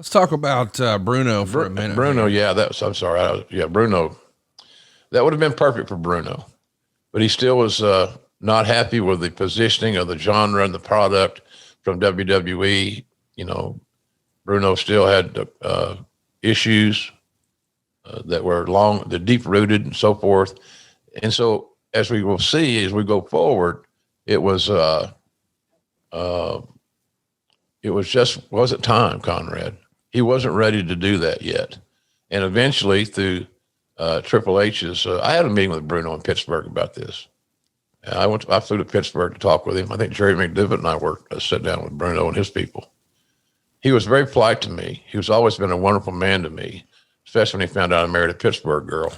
Let's talk about Bruno for a minute. Bruno, here. yeah, I'm sorry. Bruno. That would have been perfect for Bruno, but he still was not happy with the positioning of the genre and the product from WWE. You know, Bruno still had issues that were deep rooted and so forth. And so, as we will see as we go forward, it was wasn't time, Conrad. He wasn't ready to do that yet. And eventually, through Triple H's, I had a meeting with Bruno in Pittsburgh about this. I flew to Pittsburgh to talk with him. I think Jerry McDivitt and I sat down with Bruno and his people. He was very polite to me. He's always been a wonderful man to me, especially when he found out I married a Pittsburgh girl.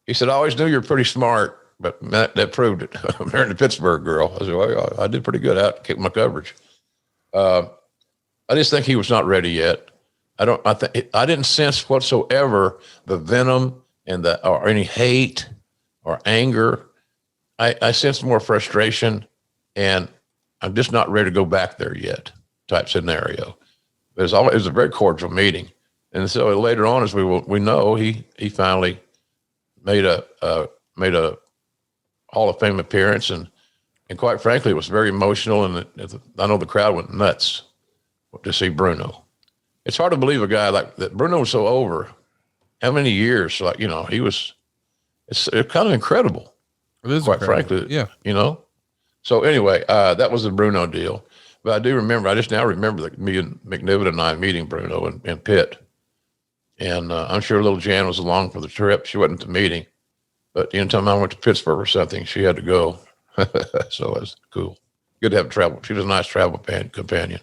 He said, I always knew you were pretty smart, but that proved it. I married a Pittsburgh girl. I said, well, I did pretty good out, kicked my coverage. I just think he was not ready yet. I didn't sense whatsoever the venom or any hate or anger. I sensed more frustration, and I'm just not ready to go back there yet type scenario. But it was a very cordial meeting. And so later on, as we know, he finally made a Hall of Fame appearance, and quite frankly, it was very emotional. And I know the crowd went nuts to see Bruno. It's hard to believe a guy like that. Bruno was so over. How many years? Like, it's kind of incredible. It is quite incredible. Frankly. Yeah. So anyway, that was the Bruno deal. But I just now remember that me and McNiven and I meeting Bruno in Pitt. And I'm sure little Jan was along for the trip. She wasn't at the meeting. But anytime I went to Pittsburgh or something, she had to go. So it was cool. Good to have travel. She was a nice travel companion.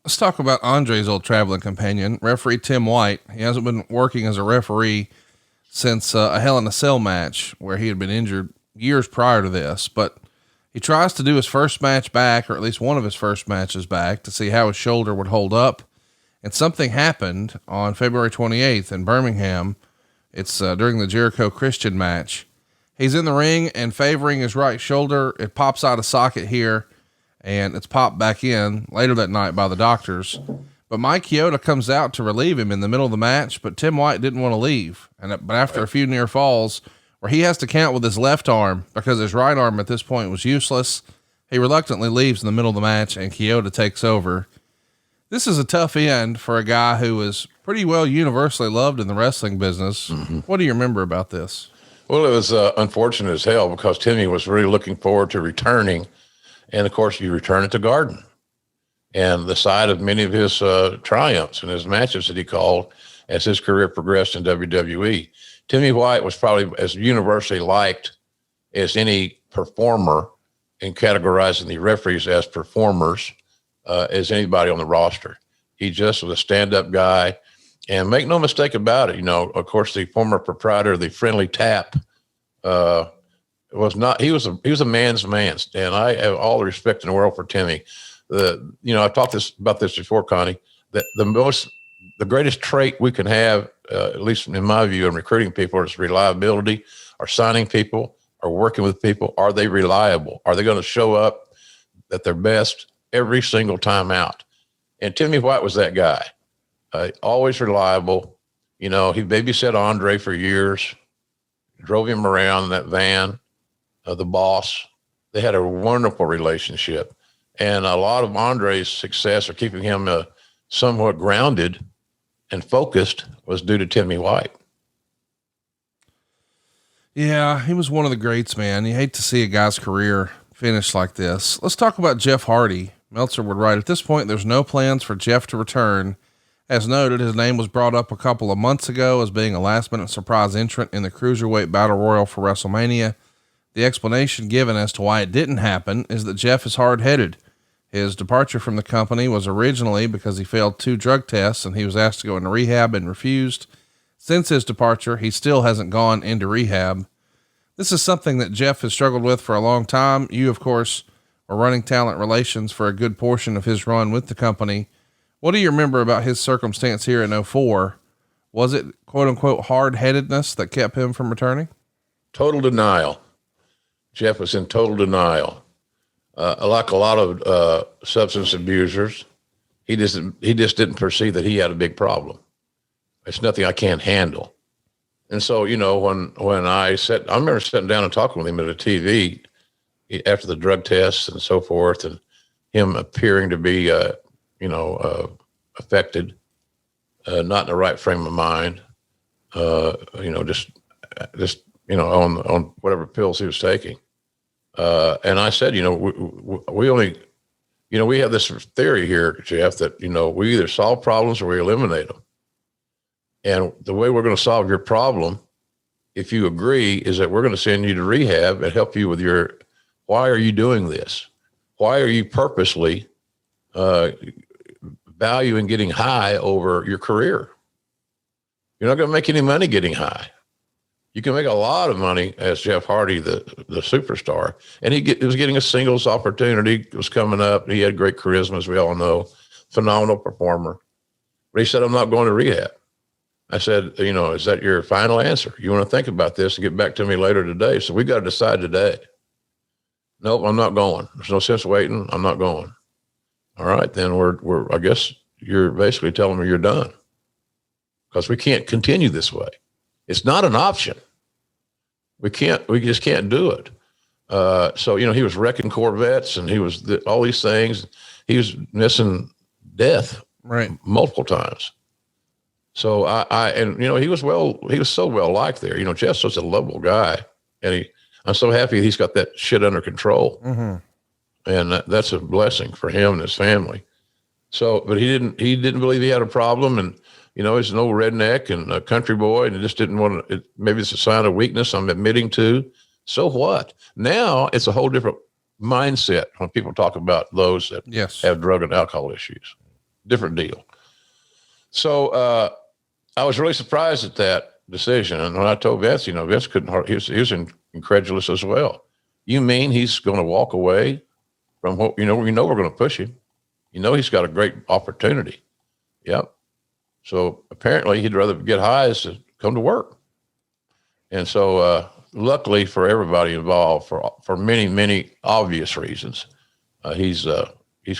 Let's talk about Andre's old traveling companion, referee Tim White. He hasn't been working as a referee since a Hell in a Cell match where he had been injured years prior to this, but he tries to do his first match back, or at least one of his first matches back, to see how his shoulder would hold up. And something happened on February 28th in Birmingham. It's during the Jericho Christian match. He's in the ring and favoring his right shoulder. It pops out of socket here, and it's popped back in later that night by the doctors. But Mike Chioda comes out to relieve him in the middle of the match, but Tim White didn't want to leave. But after a few near falls where he has to count with his left arm because his right arm at this point was useless, he reluctantly leaves in the middle of the match and Chioda takes over. This is a tough end for a guy who is pretty well universally loved in the wrestling business. Mm-hmm. What do you remember about this? Well, it was unfortunate as hell because Timmy was really looking forward to returning. And of course, you return it to Garden, and the site of many of his triumphs and his matches that he called as his career progressed in WWE. Timmy White was probably as universally liked as any performer, in categorizing the referees as performers, as anybody on the roster. He just was a stand-up guy, and make no mistake about it. Of course, the former proprietor of the Friendly Tap was not. He was a man's man, and I have all the respect in the world for Timmy. I've talked about this before, Connie. That the greatest trait we can have, at least in my view, in recruiting people, is reliability. Or signing people, or working with people. Are they reliable? Are they going to show up at their best every single time out? And Timmy White was that guy. Always reliable. He babysat Andre for years, drove him around in that van, the boss. They had a wonderful relationship. And a lot of Andre's success, or keeping him somewhat grounded and focused, was due to Timmy White. Yeah, he was one of the greats, man. You hate to see a guy's career finish like this. Let's talk about Jeff Hardy. Meltzer would write, at this point, there's no plans for Jeff to return. As noted, his name was brought up a couple of months ago as being a last-minute surprise entrant in the Cruiserweight Battle Royal for WrestleMania. The explanation given as to why it didn't happen is that Jeff is hard-headed. His departure from the company was originally because he failed 2 drug tests and he was asked to go into rehab and refused. Since his departure, he still hasn't gone into rehab. This is something that Jeff has struggled with for a long time. You, of course, were running talent relations for a good portion of his run with the company. What do you remember about his circumstance here in 04? Was it quote unquote hard-headedness that kept him from returning? Total denial. Jeff was in total denial. Like a lot of substance abusers, He just didn't perceive that he had a big problem. It's nothing I can't handle. And so, when I remember sitting down and talking with him at a TV after the drug tests and so forth, and him appearing to be, affected, not in the right frame of mind, just on whatever pills he was taking. And I said, we only, we have this theory here, Jeff, that, we either solve problems or we eliminate them. And the way we're going to solve your problem, if you agree, is that we're going to send you to rehab and help you with why are you doing this? Why are you purposely valuing getting high over your career? You're not going to make any money getting high. You can make a lot of money as Jeff Hardy, the superstar. And he was getting a singles opportunity. It was coming up. He had great charisma, as we all know, phenomenal performer. But he said, I'm not going to rehab. I said, is that your final answer? You want to think about this and get back to me later today? So we got to decide today. Nope, I'm not going. There's no sense waiting. I'm not going. All right, then I guess you're basically telling me you're done, because we can't continue this way. It's not an option. We just can't do it. So, he was wrecking Corvettes, and he was all these things. He was missing death multiple times. So he was so well liked there. Jeff's such a lovable guy, and I'm so happy he's got that shit under control. Mm-hmm. And that's a blessing for him and his family. So, but he didn't believe he had a problem, and he's an old redneck and a country boy, and he just didn't want to. Maybe it's a sign of weakness I'm admitting to. So what? Now it's a whole different mindset when people talk about those that have drug and alcohol issues. Different deal. So I was really surprised at that decision, and when I told Vince, Vince couldn't. He was incredulous as well. You mean he's going to walk away from what we're going to push him? He's got a great opportunity. Yep. So apparently he'd rather get high as to come to work. And so luckily for everybody involved, for many, many obvious reasons, he's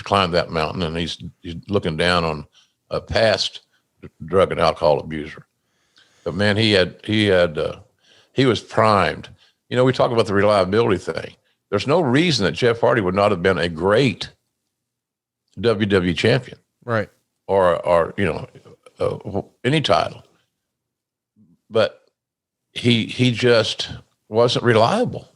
climbed that mountain, and he's looking down on a past drug and alcohol abuser. But man, he was primed. We talk about the reliability thing. There's no reason that Jeff Hardy would not have been a great WWE champion. Right. Or any title. But he just wasn't reliable.